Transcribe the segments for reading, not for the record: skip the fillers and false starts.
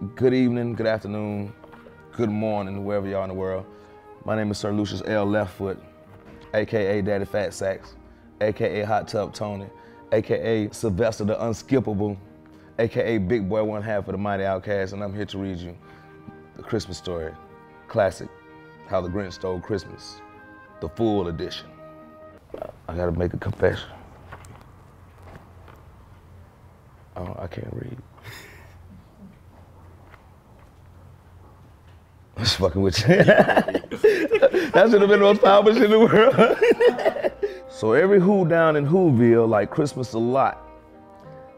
Good evening, good afternoon, good morning, wherever you are in the world. My name is Sir Lucius L. Leftfoot, AKA Daddy Fat Sacks, AKA Hot Tub Tony, AKA Sylvester the Unskippable, AKA Big Boy One Half of the Mighty Outcast, and I'm here to read you the Christmas story, classic, How the Grinch Stole Christmas, the full edition. I gotta make a confession. Oh, I can't read. I'm just fucking with you. That should have been the most powerful shit in the world. So every who down in Whoville liked Christmas a lot,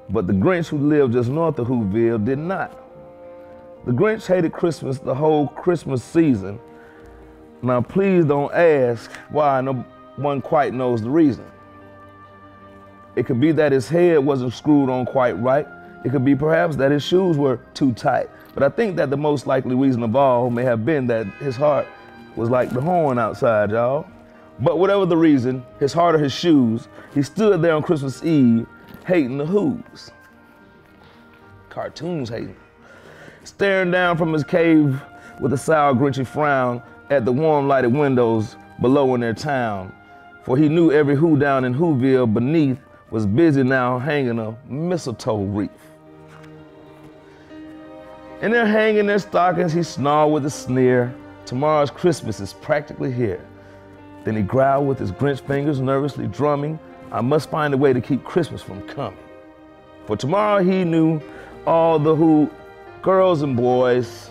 but the Grinch who lived just north of Whoville did not. The Grinch hated Christmas the whole Christmas season. Now please don't ask why, no one quite knows the reason. It could be that his head wasn't screwed on quite right. It could be perhaps that his shoes were too tight. But I think that the most likely reason of all may have been that his heart was like the horn outside, y'all. But whatever the reason, his heart or his shoes, he stood there on Christmas Eve hating the Who's. Cartoons hating. Staring down from his cave with a sour, grinchy frown at the warm lighted windows below in their town. For he knew every Who down in Whoville beneath was busy now hanging a mistletoe wreath. And they're hanging their stockings, he snarled with a sneer. Tomorrow's Christmas is practically here. Then he growled with his Grinch fingers nervously drumming, I must find a way to keep Christmas from coming. For tomorrow he knew all the Who girls and boys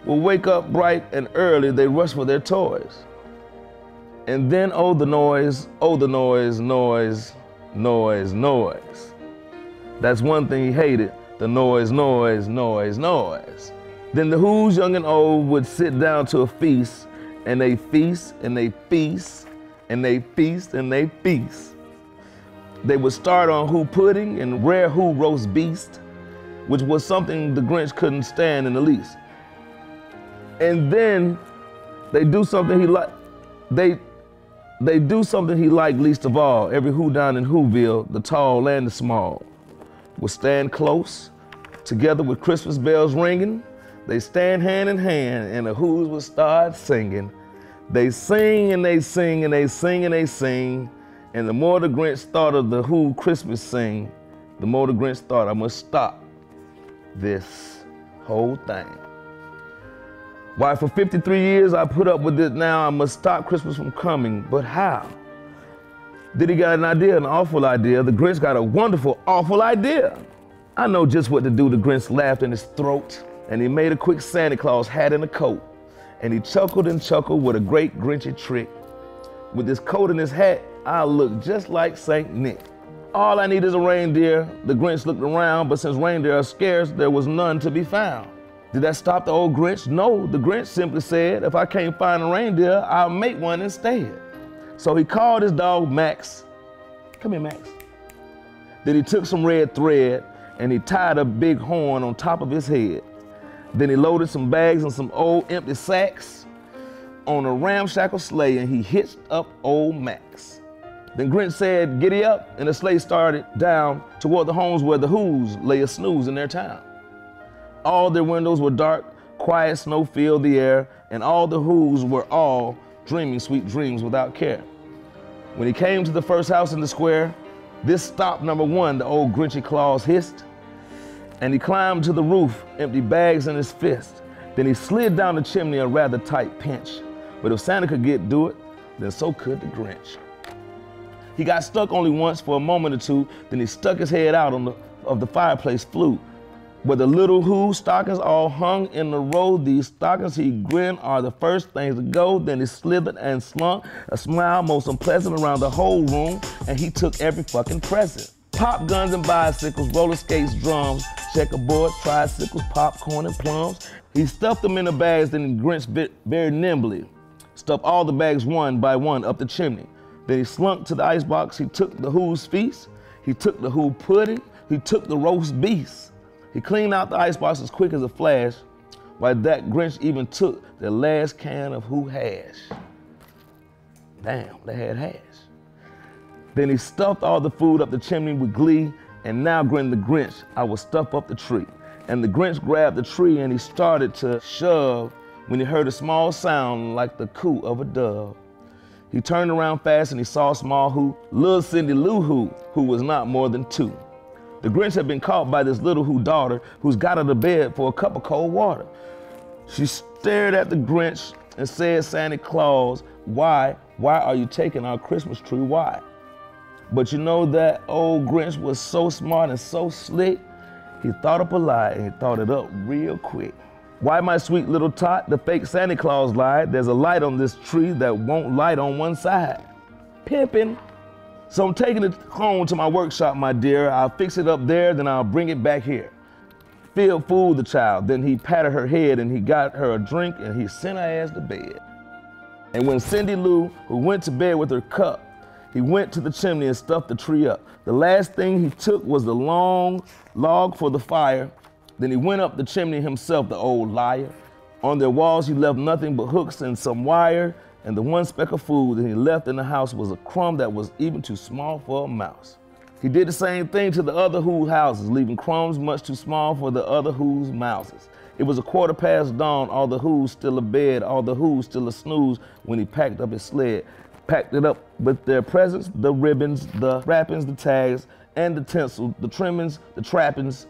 will wake up bright and early, they rush for their toys. And then oh the noise, noise, noise, noise. That's one thing he hated. The noise, noise, noise, noise. Then the Who's young and old would sit down to a feast, and they feast, and they feast, and they feast, and they feast. They would start on Who pudding and rare Who roast beast, which was something the Grinch couldn't stand in the least. And then they do something he liked. They do something he liked least of all. Every Who down in Whoville, the tall and the small, will stand close, together with Christmas bells ringing. They stand hand in hand, and the Who's will start singing. They sing and they sing and they sing and they sing. And the more the Grinch thought of the Who Christmas sing, the more the Grinch thought, I must stop this whole thing. Why, for 53 years I put up with it, now I must stop Christmas from coming. But how? Did he got an idea, an awful idea? The Grinch got a wonderful, awful idea. I know just what to do. The Grinch laughed in his throat, and he made a quick Santa Claus hat and a coat. And he chuckled and chuckled with a great Grinchy trick. With his coat and his hat, I'll look just like Saint Nick. All I need is a reindeer. The Grinch looked around, but since reindeer are scarce, there was none to be found. Did that stop the old Grinch? No, the Grinch simply said, if I can't find a reindeer, I'll make one instead. So he called his dog Max. Come here, Max. Then he took some red thread and he tied a big horn on top of his head. Then he loaded some bags and some old empty sacks on a ramshackle sleigh and he hitched up old Max. Then Grinch said, giddy up, and the sleigh started down toward the homes where the Who's lay a snooze in their town. All their windows were dark, quiet snow filled the air, and all the Who's were all dreaming sweet dreams without care. When he came to the first house in the square, this stopped number one, the old Grinchy Claus hissed, and he climbed to the roof, empty bags in his fist. Then he slid down the chimney a rather tight pinch. But if Santa could do it, then so could the Grinch. He got stuck only once for a moment or two, then he stuck his head out of the fireplace flue. Where the little Who stockings all hung in a row, these stockings, he grinned, are the first things to go. Then he slithered and slunk, a smile most unpleasant around the whole room, and he took every fucking present. Pop guns and bicycles, roller skates, drums, checkerboards, tricycles, popcorn and plums. He stuffed them in the bags, then the Grinch very nimbly stuffed all the bags one by one up the chimney. Then he slunk to the icebox, he took the Who's feast, he took the Who pudding, he took the roast beast. He cleaned out the icebox as quick as a flash, while that Grinch even took the last can of Who hash. Damn, they had hash. Then he stuffed all the food up the chimney with glee, and now grinned the Grinch, I will stuff up the tree. And the Grinch grabbed the tree and he started to shove when he heard a small sound like the coo of a dove. He turned around fast and he saw small little Cindy Lou who was not more than 2. The Grinch had been caught by this little daughter who's got out of bed for a cup of cold water. She stared at the Grinch and said, "Santa Claus, why are you taking our Christmas tree? Why?" But you know that old Grinch was so smart and so slick, he thought up a lie and he thought it up real quick. "Why, my sweet little tot, the fake Santa Claus lied. There's a light on this tree that won't light on one side." Pimpin'. "So I'm taking it home to my workshop, my dear. I'll fix it up there, then I'll bring it back here." Phil fooled the child. Then he patted her head and he got her a drink and he sent her ass to bed. And when Cindy Lou, who went to bed with her cup, he went to the chimney and stuffed the tree up. The last thing he took was the long log for the fire. Then he went up the chimney himself, the old liar. On their walls he left nothing but hooks and some wire, and the one speck of food that he left in the house was a crumb that was even too small for a mouse. He did the same thing to the other Who houses, leaving crumbs much too small for the other Who's mouses. It was 1/4 dawn, all the Who's still abed, all the Who's still a snooze when he packed up his sled. Packed it up with their presents, the ribbons, the wrappings, the tags, and the tinsel, the trimmings, the trappings.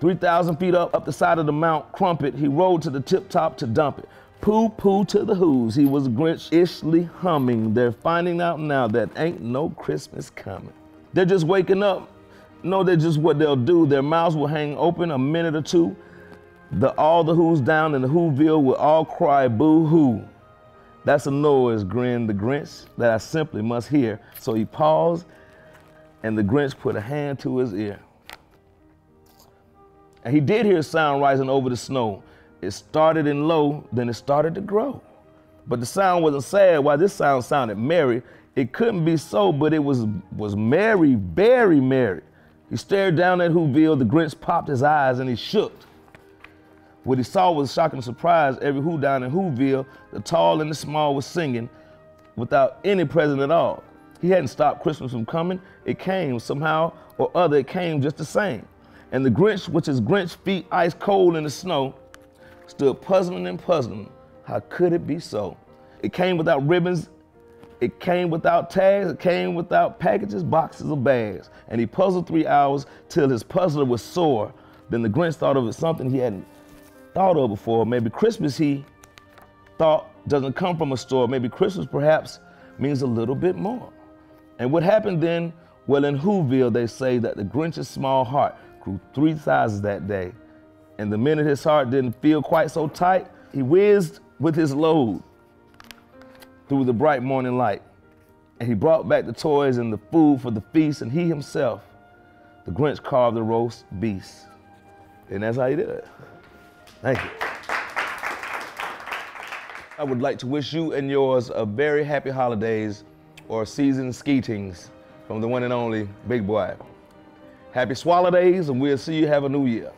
3,000 feet up the side of the Mount Crumpet, he rode to the tip top to dump it. Pooh, pooh to the Who's, he was Grinch-ishly humming. They're finding out now that ain't no Christmas coming. They're just waking up. No, they're just what they'll do. Their mouths will hang open a minute or two. All the Who's down in the Whoville will all cry boo-hoo. "That's a noise," grinned the Grinch, "that I simply must hear." So he paused, and the Grinch put a hand to his ear. And he did hear a sound rising over the snow. It started in low, then it started to grow. But the sound wasn't sad. While this sound sounded merry, it couldn't be so, but it was merry, very merry. He stared down at Whoville. The Grinch popped his eyes and he shook. What he saw was shocking surprise. Every Who down in Whoville, the tall and the small, was singing without any present at all. He hadn't stopped Christmas from coming. It came somehow or other. It came just the same. And the Grinch, with his Grinch feet ice cold in the snow, stood puzzling and puzzling. How could it be so? It came without ribbons. It came without tags. It came without packages, boxes, or bags. And he puzzled 3 hours till his puzzler was sore. Then the Grinch thought of it, something he hadn't thought of before. Maybe Christmas, he thought, doesn't come from a store. Maybe Christmas perhaps means a little bit more. And what happened then? Well, in Whoville, they say that the Grinch's small heart grew 3 sizes that day. And the minute his heart didn't feel quite so tight, he whizzed with his load through the bright morning light. And he brought back the toys and the food for the feast, and he himself, the Grinch, carved the roast beast. And that's how he did it. Thank you. I would like to wish you and yours a very happy holidays or season skeetings from the one and only Big Boi. Happy Swallow Days, and we'll see you have a new year.